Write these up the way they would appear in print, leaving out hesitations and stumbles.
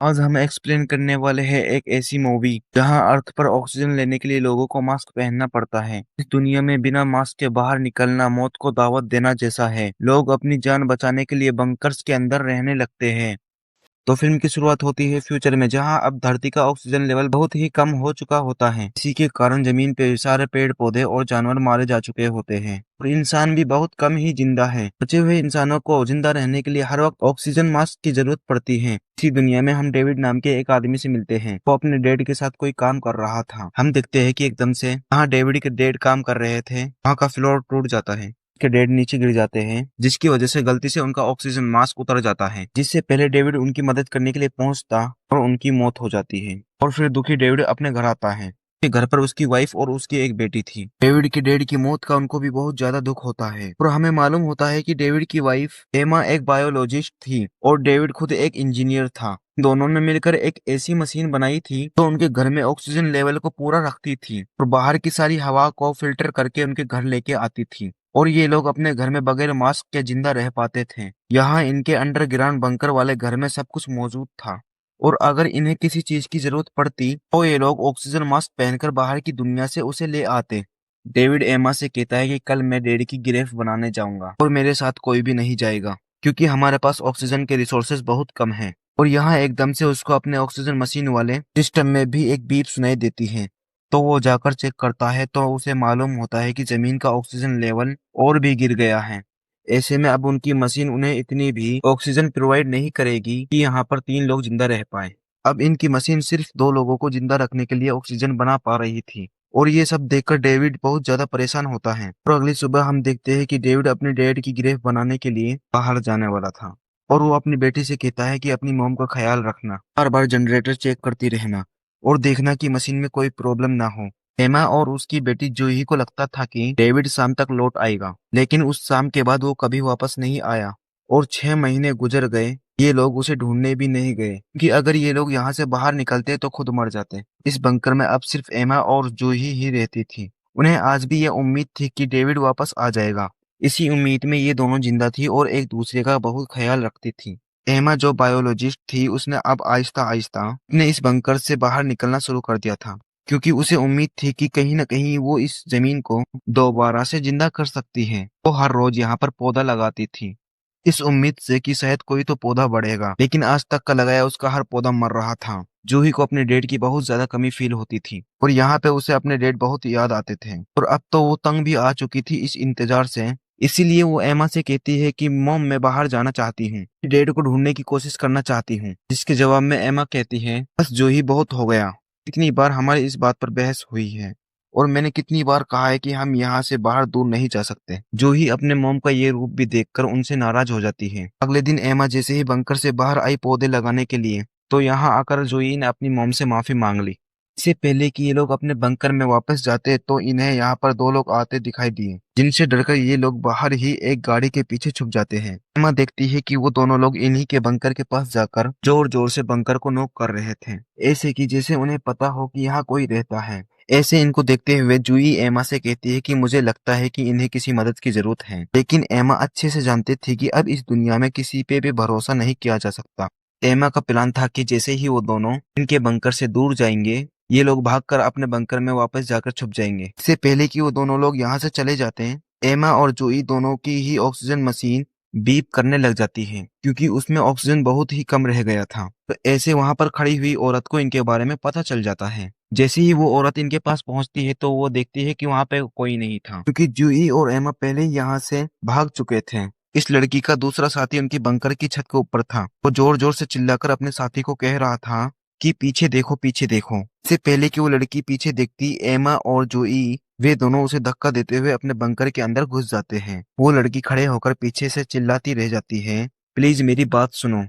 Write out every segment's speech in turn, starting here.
आज हम एक्सप्लेन करने वाले हैं एक ऐसी मूवी जहां अर्थ पर ऑक्सीजन लेने के लिए लोगों को मास्क पहनना पड़ता है। इस दुनिया में बिना मास्क के बाहर निकलना मौत को दावत देना जैसा है। लोग अपनी जान बचाने के लिए बंकर्स के अंदर रहने लगते हैं। तो फिल्म की शुरुआत होती है फ्यूचर में, जहां अब धरती का ऑक्सीजन लेवल बहुत ही कम हो चुका होता है। इसी के कारण जमीन पे सारे पेड़ पौधे और जानवर मारे जा चुके होते हैं और इंसान भी बहुत कम ही जिंदा है। बचे हुए इंसानों को जिंदा रहने के लिए हर वक्त ऑक्सीजन मास्क की जरूरत पड़ती है। इसी दुनिया में हम डेविड नाम के एक आदमी से मिलते हैं। वो अपने डैड के साथ कोई काम कर रहा था। हम देखते हैं कि एकदम से जहाँ डेविड के डैड काम कर रहे थे वहाँ का फ्लोर टूट जाता है। के डेड नीचे गिर जाते हैं, जिसकी वजह से गलती से उनका ऑक्सीजन मास्क उतर जाता है, जिससे पहले डेविड उनकी मदद करने के लिए पहुंचता और उनकी मौत हो जाती है। और फिर दुखी डेविड अपने घर आता है। उसके घर पर उसकी वाइफ और उसकी एक बेटी थी। डेविड की डैड की मौत का उनको भी बहुत ज्यादा दुख होता है और हमें मालूम होता है कि डेविड की वाइफ एमा एक बायोलॉजिस्ट थी और डेविड खुद एक इंजीनियर था। दोनों ने मिलकर एक ऐसी मशीन बनाई थी जो उनके घर में ऑक्सीजन लेवल को पूरा रखती थी और बाहर की सारी हवा को फिल्टर करके उनके घर लेके आती थी। और ये लोग अपने घर में बगैर मास्क के जिंदा रह पाते थे। यहाँ इनके अंडरग्राउंड बंकर वाले घर में सब कुछ मौजूद था और अगर इन्हें किसी चीज की जरूरत पड़ती तो ये लोग ऑक्सीजन मास्क पहनकर बाहर की दुनिया से उसे ले आते। डेविड एमा से कहता है कि कल मैं डैडी की गिरफ्त बनाने जाऊंगा और मेरे साथ कोई भी नहीं जाएगा क्योंकि हमारे पास ऑक्सीजन के रिसोर्सेज बहुत कम हैं। और यहाँ एकदम से उसको अपने ऑक्सीजन मशीन वाले सिस्टम में भी एक बीप सुनाई देती है। तो वो जाकर चेक करता है तो उसे मालूम होता है कि जमीन का ऑक्सीजन लेवल और भी गिर गया है। ऐसे में अब उनकी मशीन उन्हें इतनी भी ऑक्सीजन प्रोवाइड नहीं करेगी कि यहाँ पर 3 लोग जिंदा रह पाए। अब इनकी मशीन सिर्फ 2 लोगों को जिंदा रखने के लिए ऑक्सीजन बना पा रही थी। और ये सब देखकर डेविड बहुत ज्यादा परेशान होता है। और अगली सुबह हम देखते हैं कि डेविड अपने डैड की गिरफ्त बनाने के लिए बाहर जाने वाला था और वो अपनी बेटी से कहता है कि अपनी मॉम का ख्याल रखना, बार बार जनरेटर चेक करती रहना और देखना कि मशीन में कोई प्रॉब्लम ना हो। एमा और उसकी बेटी जूही को लगता था कि डेविड शाम तक लौट आएगा, लेकिन उस शाम के बाद वो कभी वापस नहीं आया और 6 महीने गुजर गए। ये लोग उसे ढूंढने भी नहीं गए क्योंकि अगर ये लोग यहाँ से बाहर निकलते तो खुद मर जाते। इस बंकर में अब सिर्फ एमा और जूही ही रहती थी। उन्हें आज भी यह उम्मीद थी कि डेविड वापस आ जाएगा। इसी उम्मीद में ये दोनों जिंदा थी और एक दूसरे का बहुत ख्याल रखती थी। एमा जो बायोलॉजिस्ट थी उसने अब आहिस्ता आहिस्ता अपने इस बंकर से बाहर निकलना शुरू कर दिया था क्योंकि उसे उम्मीद थी कि कहीं न कहीं वो इस जमीन को दोबारा से जिंदा कर सकती है। वो हर रोज यहाँ पर पौधा लगाती थी इस उम्मीद से कि शायद कोई तो पौधा बढ़ेगा, लेकिन आज तक का लगाया उसका हर पौधा मर रहा था। जूही को अपने डेड की बहुत ज्यादा कमी फील होती थी और यहाँ पे उसे अपने डेड बहुत याद आते थे और अब तो वो तंग भी आ चुकी थी इस इंतजार से। इसीलिए वो एमा से कहती है कि मॉम मैं बाहर जाना चाहती हूँ, डेड को ढूंढने की कोशिश करना चाहती हूँ। जिसके जवाब में एमा कहती है बस जूही बहुत हो गया, कितनी बार हमारी इस बात पर बहस हुई है और मैंने कितनी बार कहा है कि हम यहाँ से बाहर दूर नहीं जा सकते। जूही अपने मोम का ये रूप भी देखकर उनसे नाराज हो जाती है। अगले दिन एमा जैसे ही बंकर से बाहर आई पौधे लगाने के लिए तो यहाँ आकर जूही ने अपनी मोम से माफी मांग ली। इससे पहले कि ये लोग अपने बंकर में वापस जाते तो इन्हें यहाँ पर 2 लोग आते दिखाई दिए, जिनसे डरकर ये लोग बाहर ही एक गाड़ी के पीछे छुप जाते हैं। एमा देखती है कि वो दोनों लोग इन्हीं के बंकर के पास जाकर जोर जोर से बंकर को नॉक कर रहे थे, ऐसे कि जैसे उन्हें पता हो कि यहाँ कोई रहता है। ऐसे इनको देखते हुए जूही एमा से कहती है कि मुझे लगता है कि इन्हें किसी मदद की जरूरत है, लेकिन एमा अच्छे से जानती थी कि अब इस दुनिया में किसी पे भी भरोसा नहीं किया जा सकता। एमा का प्लान था कि जैसे ही वो दोनों इनके बंकर से दूर जाएंगे ये लोग भागकर अपने बंकर में वापस जाकर छुप जाएंगे। इससे पहले कि वो दोनों लोग यहाँ से चले जाते हैं एमा और जूही दोनों की ही ऑक्सीजन मशीन बीप करने लग जाती है क्योंकि उसमें ऑक्सीजन बहुत ही कम रह गया था। तो ऐसे वहां पर खड़ी हुई औरत को इनके बारे में पता चल जाता है। जैसे ही वो औरत इनके पास पहुंचती है तो वो देखती है कि वहां पे कोई नहीं था क्योंकि जूही और एमा पहले ही यहाँ से भाग चुके थे। इस लड़की का दूसरा साथी उनकी बंकर की छत के ऊपर था। वो जोर जोर से चिल्लाकर अपने साथी को कह रहा था कि पीछे देखो पीछे देखो। इससे पहले कि वो लड़की पीछे देखती एमा और जूही वे दोनों उसे धक्का देते हुए अपने बंकर के अंदर घुस जाते हैं। वो लड़की खड़े होकर पीछे से चिल्लाती रह जाती है प्लीज मेरी बात सुनो,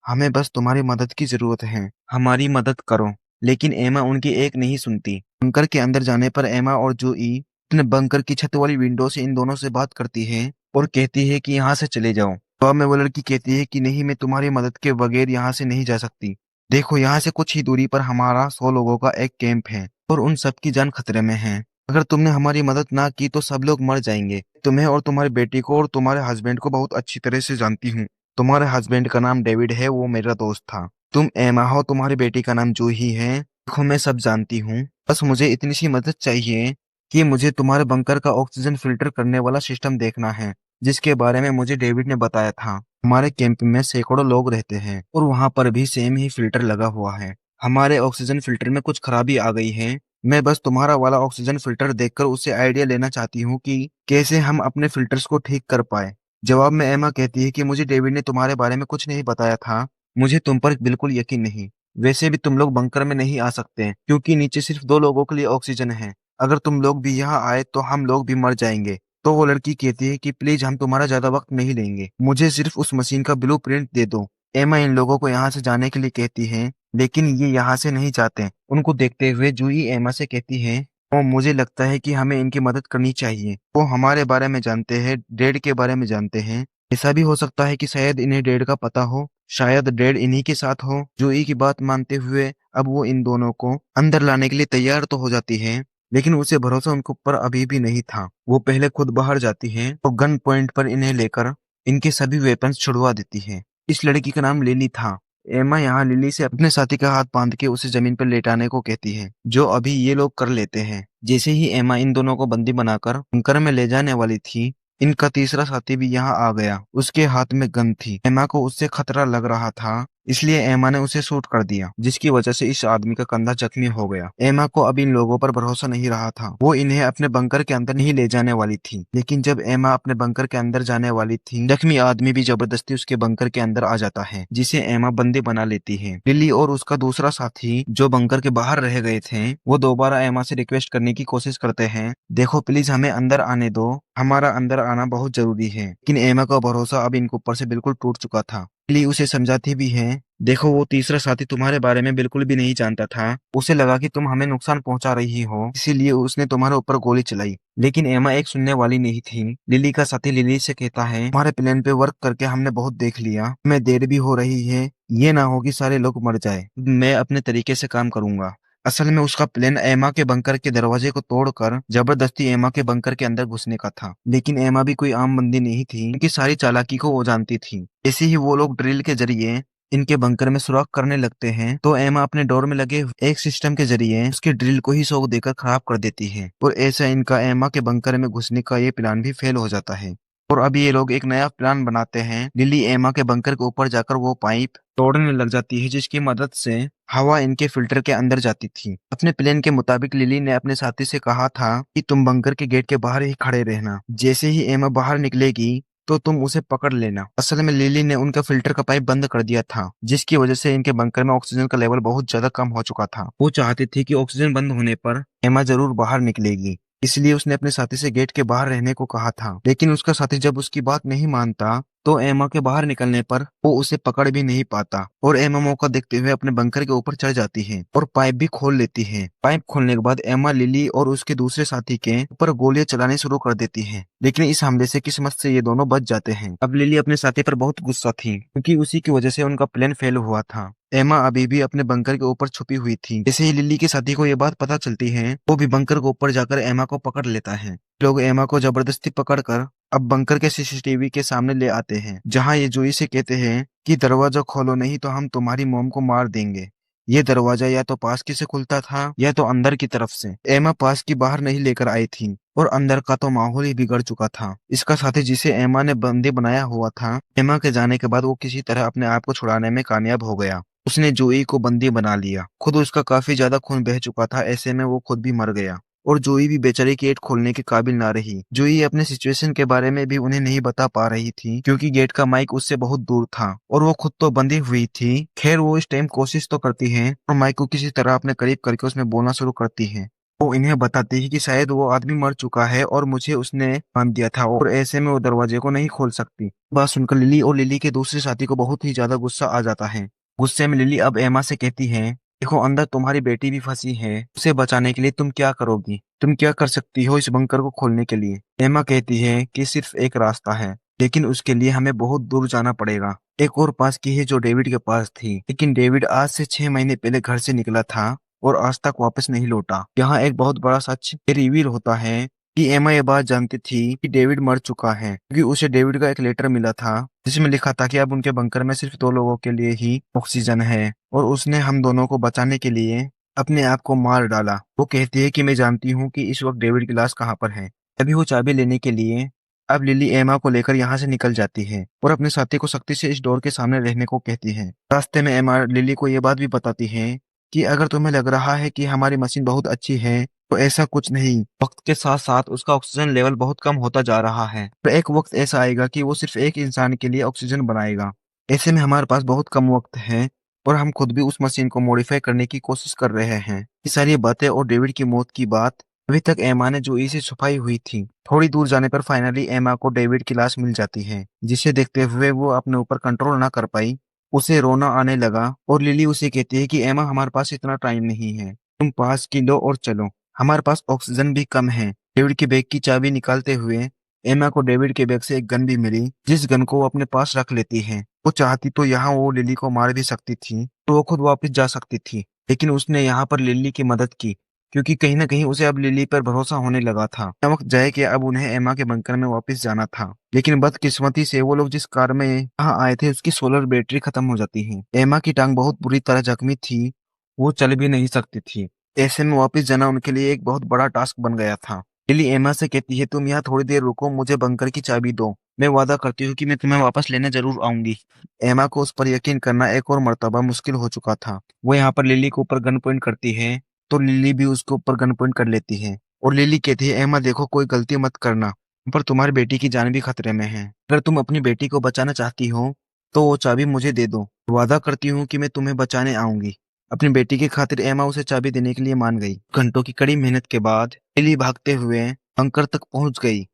हमें बस तुम्हारी मदद की जरूरत है, हमारी मदद करो। लेकिन एमा उनकी एक नहीं सुनती। बंकर के अंदर जाने पर एमा और जूही अपने बंकर की छत वाली विंडो से इन दोनों से बात करती है और कहती है कि यहाँ से चले जाओ। जवाब में वो लड़की कहती है कि नहीं मैं तुम्हारी मदद के बगैर यहाँ से नहीं जा सकती। देखो यहाँ से कुछ ही दूरी पर हमारा 100 लोगों का एक कैंप है और उन सबकी जान खतरे में है। अगर तुमने हमारी मदद ना की तो सब लोग मर जाएंगे। तुम्हें और तुम्हारी बेटी को और तुम्हारे हस्बैंड को बहुत अच्छी तरह से जानती हूँ। तुम्हारे हस्बैंड का नाम डेविड है, वो मेरा दोस्त था। तुम एमा हो, तुम्हारी बेटी का नाम जूही है। देखो मैं सब जानती हूँ, बस मुझे इतनी सी मदद चाहिए कि मुझे तुम्हारे बंकर का ऑक्सीजन फिल्टर करने वाला सिस्टम देखना है, जिसके बारे में मुझे डेविड ने बताया था। हमारे कैंप में सैकड़ों लोग रहते हैं और वहां पर भी सेम ही फिल्टर लगा हुआ है। हमारे ऑक्सीजन फिल्टर में कुछ खराबी आ गई है। मैं बस तुम्हारा वाला ऑक्सीजन फिल्टर देखकर उससे आइडिया लेना चाहती हूँ कि कैसे हम अपने फिल्टर्स को ठीक कर पाए। जवाब में एमा कहती है कि मुझे डेविड ने तुम्हारे बारे में कुछ नहीं बताया था, मुझे तुम पर बिल्कुल यकीन नहीं। वैसे भी तुम लोग बंकर में नहीं आ सकते क्योंकि नीचे सिर्फ 2 लोगों के लिए ऑक्सीजन है। अगर तुम लोग भी यहाँ आए तो हम लोग भी मर जाएंगे। तो वो लड़की कहती है कि प्लीज हम तुम्हारा ज्यादा वक्त नहीं लेंगे, मुझे सिर्फ उस मशीन का ब्लूप्रिंट दे दो। एमा इन लोगों को यहाँ से जाने के लिए कहती है, लेकिन ये यहाँ से नहीं जाते। उनको देखते हुए जूही एमा से कहती है, ओ मुझे लगता है कि हमें इनकी मदद करनी चाहिए। वो हमारे बारे में जानते हैं, डैड के बारे में जानते हैं। ऐसा भी हो सकता है कि शायद इन्हें डैड का पता हो, शायद डैड इन्हीं के साथ हो। जूही की बात मानते हुए अब वो इन दोनों को अंदर लाने के लिए तैयार तो हो जाती है, लेकिन उसे भरोसा उनके ऊपर अभी भी नहीं था। वो पहले खुद बाहर जाती है और गन पॉइंट पर इन्हें लेकर इनके सभी वेपन्स छुड़वा देती है। इस लड़की का नाम लिली था। एमा यहाँ लिली से अपने साथी का हाथ बांध के उसे जमीन पर लेटाने को कहती है, जो अभी ये लोग कर लेते हैं। जैसे ही एमा इन दोनों को बंदी बनाकर बंकर में ले जाने वाली थी, इनका तीसरा साथी भी यहाँ आ गया। उसके हाथ में गन थी। एमा को उससे खतरा लग रहा था, इसलिए एमा ने उसे शूट कर दिया, जिसकी वजह से इस आदमी का कंधा जख्मी हो गया। एमा को अब इन लोगों पर भरोसा नहीं रहा था। वो इन्हें अपने बंकर के अंदर नहीं ले जाने वाली थी, लेकिन जब एमा अपने बंकर के अंदर जाने वाली थी, जख्मी आदमी भी जबरदस्ती उसके बंकर के अंदर आ जाता है, जिसे एमा बंदी बना लेती है। लिली और उसका दूसरा साथी जो बंकर के बाहर रह गए थे, वो दोबारा एमा से रिक्वेस्ट करने की कोशिश करते हैं, देखो प्लीज हमें अंदर आने दो, हमारा अंदर आना बहुत जरूरी है। लेकिन एमा का भरोसा अब इनके ऊपर से बिल्कुल टूट चुका था। लिली उसे समझाती भी है, देखो वो तीसरा साथी तुम्हारे बारे में बिल्कुल भी नहीं जानता था। उसे लगा कि तुम हमें नुकसान पहुंचा रही हो, इसीलिए उसने तुम्हारे ऊपर गोली चलाई। लेकिन एमा एक सुनने वाली नहीं थी। लिली का साथी लिली से कहता है, तुम्हारे प्लान पे वर्क करके हमने बहुत देख लिया, हमें देर भी हो रही है, ये ना हो कि सारे लोग मर जाए। मैं अपने तरीके से काम करूंगा। असल में उसका प्लान एमा के बंकर के दरवाजे को तोड़कर जबरदस्ती एमा के बंकर के अंदर घुसने का था। लेकिन एमा भी कोई आम बंदी नहीं थी, उनकी सारी चालाकी को वो जानती थी। ऐसे ही वो लोग ड्रिल के जरिए इनके बंकर में सुराख करने लगते हैं, तो एमा अपने डोर में लगे एक सिस्टम के जरिए उसके ड्रिल को ही शॉक देकर खराब कर देती है, और ऐसा इनका एमा के बंकर में घुसने का ये प्लान भी फेल हो जाता है। और अभी ये लोग एक नया प्लान बनाते हैं। लिली एमा के बंकर के ऊपर जाकर वो पाइप तोड़ने लग जाती है, जिसकी मदद से हवा इनके फिल्टर के अंदर जाती थी। अपने प्लान के मुताबिक लिली ने अपने साथी से कहा था कि तुम बंकर के गेट के बाहर ही खड़े रहना, जैसे ही एमा बाहर निकलेगी तो तुम उसे पकड़ लेना। असल में लिली ने उनका फिल्टर का पाइप बंद कर दिया था, जिसकी वजह से इनके बंकर में ऑक्सीजन का लेवल बहुत ज्यादा कम हो चुका था। वो चाहती थी कि ऑक्सीजन बंद होने पर एमा जरूर बाहर निकलेगी, इसलिए उसने अपने साथी से गेट के बाहर रहने को कहा था। लेकिन उसका साथी जब उसकी बात नहीं मानता, तो एमा के बाहर निकलने पर वो उसे पकड़ भी नहीं पाता, और एमा मौका देखते हुए अपने बंकर के ऊपर चढ़ जाती है और पाइप भी खोल लेती है। पाइप खोलने के बाद एमा लिली और उसके दूसरे साथी के ऊपर गोलियां चलाने शुरू कर देती है, लेकिन इस हमले से किस्मत से ये दोनों बच जाते हैं। अब लिली अपने साथी पर बहुत गुस्सा थी, क्योंकि उसी की वजह से उनका प्लान फेल हुआ था। एमा अभी भी अपने बंकर के ऊपर छुपी हुई थी। जैसे ही लिली के साथी को ये बात पता चलती है, वो भी बंकर के ऊपर जाकर एमा को पकड़ लेता है। लोग एमा को जबरदस्ती पकड़कर अब बंकर के सीसीटीवी के सामने ले आते हैं, जहां ये जोई से कहते हैं कि दरवाजा खोलो, नहीं तो हम तुम्हारी मॉम को मार देंगे। ये दरवाजा या तो पास की से खुलता था या तो अंदर की तरफ से। एमा पास की बाहर नहीं लेकर आई थी, और अंदर का तो माहौल ही बिगड़ चुका था। इसका साथी जिसे एमा ने बंदी बनाया हुआ था, एमा के जाने के बाद वो किसी तरह अपने आप को छुड़ाने में कामयाब हो गया। उसने जोई को बंदी बना लिया। खुद उसका काफी ज्यादा खून बह चुका था, ऐसे में वो खुद भी मर गया, और जोई भी बेचारी गेट खोलने के काबिल ना रही। जोई अपने सिचुएशन के बारे में भी उन्हें नहीं बता पा रही थी, क्योंकि गेट का माइक उससे बहुत दूर था और वो खुद तो बंधी हुई थी। खैर वो इस टाइम कोशिश तो करती है और माइक को किसी तरह अपने करीब करके उसमें बोलना शुरू करती है। वो इन्हें बताती है कि शायद वो आदमी मर चुका है और मुझे उसने बांध दिया था, और ऐसे में वो दरवाजे को नहीं खोल सकती। बात सुनकर लिली और लिली के दूसरे साथी को बहुत ही ज्यादा गुस्सा आ जाता है। गुस्से में लिली अब एमा से कहती है, देखो अंदर तुम्हारी बेटी भी फंसी है, उसे बचाने के लिए तुम क्या करोगी, तुम क्या कर सकती हो इस बंकर को खोलने के लिए। एमा कहती है कि सिर्फ एक रास्ता है, लेकिन उसके लिए हमें बहुत दूर जाना पड़ेगा। एक और पास की है जो डेविड के पास थी, लेकिन डेविड आज से 6 महीने पहले घर से निकला था और आज तक वापस नहीं लौटा। यहाँ एक बहुत बड़ा सच रिवील होता है कि एमा ये बात जानती थी कि डेविड मर चुका है, क्योंकि उसे डेविड का एक लेटर मिला था जिसमें लिखा था कि अब उनके बंकर में सिर्फ दो लोगों के लिए ही ऑक्सीजन है और उसने हम दोनों को बचाने के लिए अपने आप को मार डाला। वो कहती है कि मैं जानती हूँ कि इस वक्त डेविड की लाश कहाँ पर है। तभी वो चाबी लेने के लिए अब लिली एमा को लेकर यहाँ से निकल जाती है और अपने साथी को सख्ती से इस डोर के सामने रहने को कहती है। रास्ते में एमा लिली को ये बात भी बताती है कि अगर तुम्हें लग रहा है कि हमारी मशीन बहुत अच्छी है तो ऐसा कुछ नहीं। वक्त के साथ साथ उसका ऑक्सीजन लेवल बहुत कम होता जा रहा है, तो एक वक्त ऐसा आएगा कि वो सिर्फ एक इंसान के लिए ऑक्सीजन बनाएगा। ऐसे में हमारे पास बहुत कम वक्त है और हम खुद भी उस मशीन को मॉडिफाई करने की कोशिश कर रहे हैं। ये सारी बातें और डेविड की मौत की बात अभी तक एमा ने जोई से छुपाई हुई थी। थोड़ी दूर जाने पर फाइनली एमा को डेविड की लाश मिल जाती है, जिसे देखते हुए वो अपने ऊपर कंट्रोल ना कर पाई। उसे रोना आने लगा और लिली उसे कहती है कि एमा हमारे पास इतना टाइम नहीं है, तुम पास की लो और चलो, हमारे पास ऑक्सीजन भी कम है। डेविड के बैग की चाबी निकालते हुए एमा को डेविड के बैग से एक गन भी मिली, जिस गन को वो अपने पास रख लेती है। वो चाहती तो यहाँ वो लिली को मार भी सकती थी, तो वो खुद वापस जा सकती थी, लेकिन उसने यहाँ पर लिली की मदद की, क्योंकि कहीं ना कहीं उसे अब लिली पर भरोसा होने लगा था। वक्त जाए कि अब उन्हें एमा के बंकर में वापस जाना था, लेकिन बदकिस्मती से वो लोग जिस कार में यहाँ आए थे उसकी सोलर बैटरी खत्म हो जाती है। एमा की टांग बहुत बुरी तरह जख्मी थी, वो चल भी नहीं सकती थी। ऐसे में वापस जाना उनके लिए एक बहुत बड़ा टास्क बन गया था। लिली एमा से कहती है, तुम यहाँ थोड़ी देर रुको, मुझे बंकर की चाबी दो, मैं वादा करती हूँ कि मैं तुम्हें वापस लेने जरूर आऊंगी। एमा को उस पर यकीन करना एक और मर्तबा मुश्किल हो चुका था। वो यहाँ पर लिली के ऊपर गन पॉइंट करती है, तो लिली भी उसके ऊपर गन पॉइंट कर लेती है और लिली कहती है, एमा देखो, कोई गलती मत करना, पर तुम्हारी बेटी की जान भी खतरे में है। अगर तुम अपनी बेटी को बचाना चाहती हो तो वो चाबी मुझे दे दो, वादा करती हूँ कि मैं तुम्हें बचाने आऊंगी। अपनी बेटी की खातिर एमा उसे चाबी देने के लिए मान गई। घंटों की कड़ी मेहनत के बाद लिली भागते हुए बंकर तक पहुंच गई।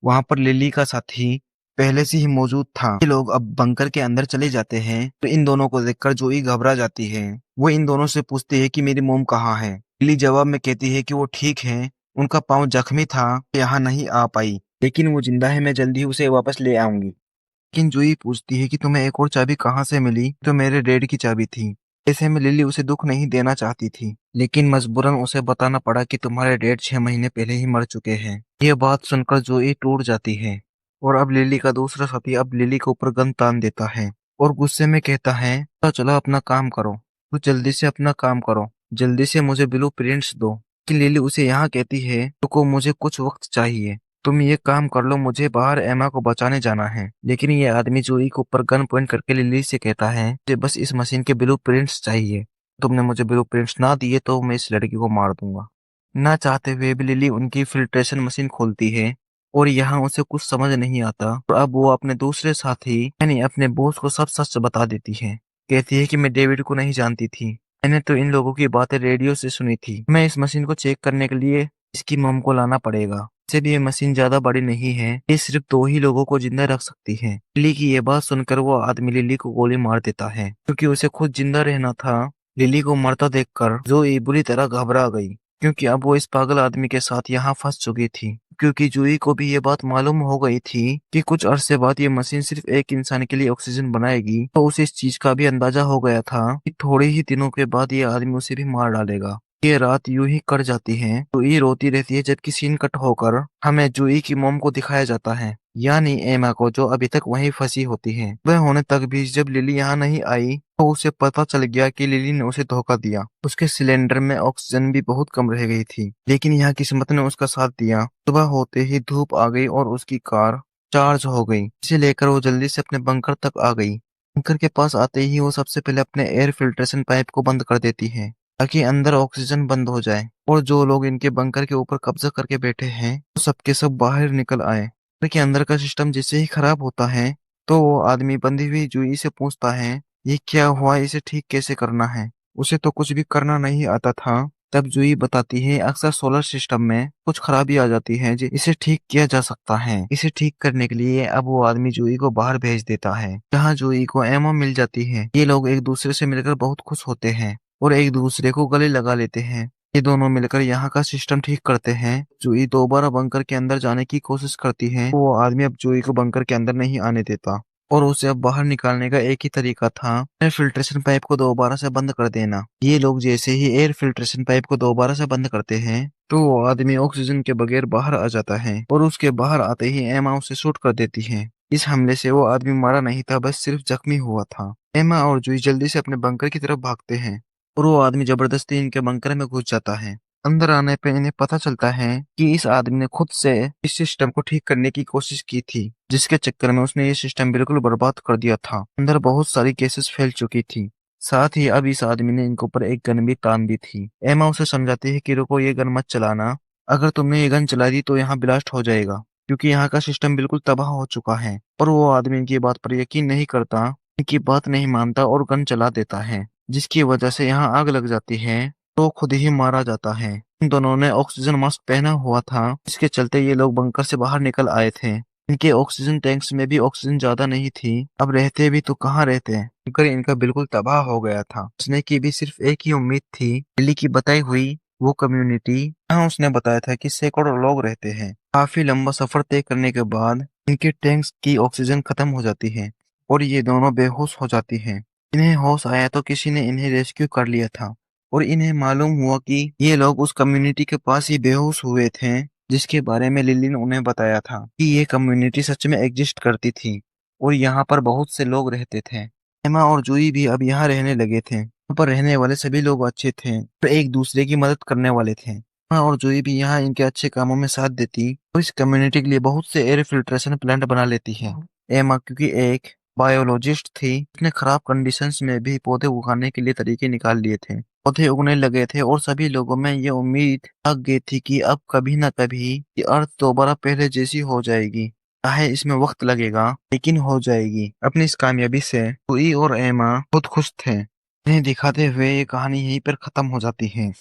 वहां पर लिली का साथी पहले से ही मौजूद था। ये लोग अब बंकर के अंदर चले जाते हैं तो इन दोनों को देखकर जोई घबरा जाती है। वो इन दोनों से पूछती है कि मेरी मोम कहाँ है। लिली जवाब में कहती है कि वो ठीक है, उनका पाँव जख्मी था, यहाँ नहीं आ पाई, लेकिन वो जिंदा है, मैं जल्दी ही उसे वापस ले आऊंगी। लेकिन जूही पूछती है कि तुम्हें एक और चाबी कहाँ से मिली, तो मेरे डैड की चाबी थी। ऐसे में लिली उसे दुख नहीं देना चाहती थी, लेकिन मजबूरन उसे बताना पड़ा कि तुम्हारे डैड 6 महीने पहले ही मर चुके हैं। ये बात सुनकर जूही टूट जाती है और अब लिली का दूसरा साथी अब लिली के ऊपर गन तान देता है और गुस्से में कहता है, तो चलो अपना काम करो, तो जल्दी से अपना काम करो, जल्दी से मुझे ब्लू प्रिंट्स दो। कि लिली उसे यहाँ कहती है, रुको, मुझे कुछ वक्त चाहिए, तुम ये काम कर लो, मुझे बाहर एमा को बचाने जाना है। लेकिन ये आदमी जोई के ऊपर गन पॉइंट करके लिली से कहता है, मुझे बस इस मशीन के ब्लू प्रिंट्स चाहिए, तुमने मुझे ब्लू प्रिंट्स ना दिए तो मैं इस लड़की को मार दूंगा। ना चाहते हुए भी लिली उनकी फिल्ट्रेशन मशीन खोलती है और यहाँ उसे कुछ समझ नहीं आता और अब वो अपने दूसरे साथी यानी अपने बॉस को सब सच बता देती है। कहती है कि मैं डेविड को नहीं जानती थी, मैंने तो इन लोगों की बातें रेडियो से सुनी थी, मैं इस मशीन को चेक करने के लिए इसकी मॉम को लाना पड़ेगा। से भी ये मशीन ज्यादा बड़ी नहीं है, ये सिर्फ दो ही लोगों को जिंदा रख सकती है। लिली की ये बात सुनकर वो आदमी लिली को गोली मार देता है, क्योंकि उसे खुद जिंदा रहना था। लिली को मरता देखकर जोई बुरी तरह घबरा गई, क्योंकि अब वो इस पागल आदमी के साथ यहाँ फंस चुकी थी। क्योंकि जूही को भी ये बात मालूम हो गई थी कि कुछ अरसे बाद ये मशीन सिर्फ एक इंसान के लिए ऑक्सीजन बनाएगी, तो उसे इस चीज का भी अंदाजा हो गया था कि थोड़े ही दिनों के बाद ये आदमी उसे भी मार डालेगा। ये रात यूं ही कट जाती है, जूही रोती रहती है, जबकि सीन कट होकर हमें जूही की मोम को दिखाया जाता है, यानी एमा को, जो अभी तक वहीं फंसी होती है। वह होने तक भी जब लिली यहाँ नहीं आई तो उसे पता चल गया कि लिली ने उसे धोखा दिया। उसके सिलेंडर में ऑक्सीजन भी बहुत कम रह गई थी, लेकिन यहाँ किस्मत ने उसका साथ दिया। सुबह होते ही धूप आ गई और उसकी कार चार्ज हो गई, इसे लेकर वो जल्दी से अपने बंकर तक आ गई। बंकर के पास आते ही वो सबसे पहले अपने एयर फिल्ट्रेशन पाइप को बंद कर देती है, ताकि अंदर ऑक्सीजन बंद हो जाए और जो लोग इनके बंकर के ऊपर कब्जा करके बैठे हैं वो सबके सब बाहर निकल आए। बंकर के अंदर का सिस्टम जैसे ही खराब होता है तो वो आदमी बंधी हुई जूही से पूछता है, ये क्या हुआ, इसे ठीक कैसे करना है। उसे तो कुछ भी करना नहीं आता था। तब जूही बताती है, अक्सर सोलर सिस्टम में कुछ खराबी आ जाती है, इसे ठीक किया जा सकता है। इसे ठीक करने के लिए अब वो आदमी जूही को बाहर भेज देता है, जहाँ जूही को एमो मिल जाती है। ये लोग एक दूसरे से मिलकर बहुत खुश होते हैं और एक दूसरे को गले लगा लेते हैं। ये दोनों मिलकर यहाँ का सिस्टम ठीक करते हैं। जूही दोबारा बंकर के अंदर जाने की कोशिश करती है, वो आदमी अब जूही को बंकर के अंदर नहीं आने देता। और उसे अब बाहर निकालने का एक ही तरीका था, एयर फिल्ट्रेशन पाइप को दोबारा से बंद कर देना। ये लोग जैसे ही एयर फिल्ट्रेशन पाइप को दोबारा से बंद करते हैं, तो वो आदमी ऑक्सीजन के बगैर बाहर आ जाता है और उसके बाहर आते ही एमा उसे शूट कर देती है। इस हमले से वो आदमी मारा नहीं था, बस सिर्फ जख्मी हुआ था। एमा और जुई जल्दी से अपने बंकर की तरफ भागते हैं और वो आदमी जबरदस्ती इनके बंकर में घुस जाता है। अंदर आने पे इन्हें पता चलता है कि इस आदमी ने खुद से इस सिस्टम को ठीक करने की कोशिश की थी, जिसके चक्कर में उसने ये सिस्टम बिल्कुल बर्बाद कर दिया था। अंदर बहुत सारी केसेस फैल चुकी थी। साथ ही अब इस आदमी ने इनके ऊपर एक गन भी तान दी थी। एमा उसे समझाती है कि रुको, ये गन मत चलाना। अगर तुमने ये गन चला दी तो यहाँ ब्लास्ट हो जाएगा, क्योंकि यहाँ का सिस्टम बिल्कुल तबाह हो चुका है। और वो आदमी इनकी बात पर यकीन नहीं करता, इनकी बात नहीं मानता और गन चला देता है, जिसकी वजह से यहाँ आग लग जाती है। तो खुद ही मारा जाता है। इन दोनों ने ऑक्सीजन मास्क पहना हुआ था, इसके चलते ये लोग बंकर से बाहर निकल आए थे। इनके ऑक्सीजन टैंक्स में भी ऑक्सीजन ज्यादा नहीं थी। अब रहते भी तो कहाँ रहते हैं, बंकर इनका बिल्कुल तबाह हो गया था। उसने की भी सिर्फ एक ही उम्मीद थी, दिल्ली की बताई हुई वो कम्युनिटी जहाँ उसने बताया था कि सैकड़ों लोग रहते हैं। काफी लंबा सफर तय करने के बाद इनके टैंक्स की ऑक्सीजन खत्म हो जाती है और ये दोनों बेहोश हो जाती हैं। इन्हें होश आया तो किसी ने इन्हें रेस्क्यू कर लिया था और इन्हें मालूम हुआ कि ये लोग उस कम्युनिटी के पास ही बेहोश हुए थे, जिसके बारे में लिली ने उन्हें बताया था कि ये कम्युनिटी सच में एग्जिस्ट करती थी और यहाँ पर बहुत से लोग रहते थे। एमा और जूही भी अब यहाँ रहने लगे थे। यहाँ पर रहने वाले सभी लोग अच्छे थे और एक दूसरे की मदद करने वाले थे। एमा और जूही भी यहाँ इनके अच्छे कामों में साथ देती और इस कम्युनिटी के लिए बहुत से एयर फिल्ट्रेशन प्लांट बना लेती है। एमा क्योंकि एक बायोलॉजिस्ट थी, उसने खराब कंडीशंस में भी पौधे उगाने के लिए तरीके निकाल लिए थे। पौधे उगने लगे थे और सभी लोगों में ये उम्मीद जग गई थी कि अब कभी न कभी ये अर्थ दोबारा पहले जैसी हो जाएगी। चाहे इसमें वक्त लगेगा, लेकिन हो जाएगी। अपनी इस कामयाबी से लुई और एमा बहुत खुश थे। इन्हें दिखाते हुए ये कहानी यहीं पर खत्म हो जाती है।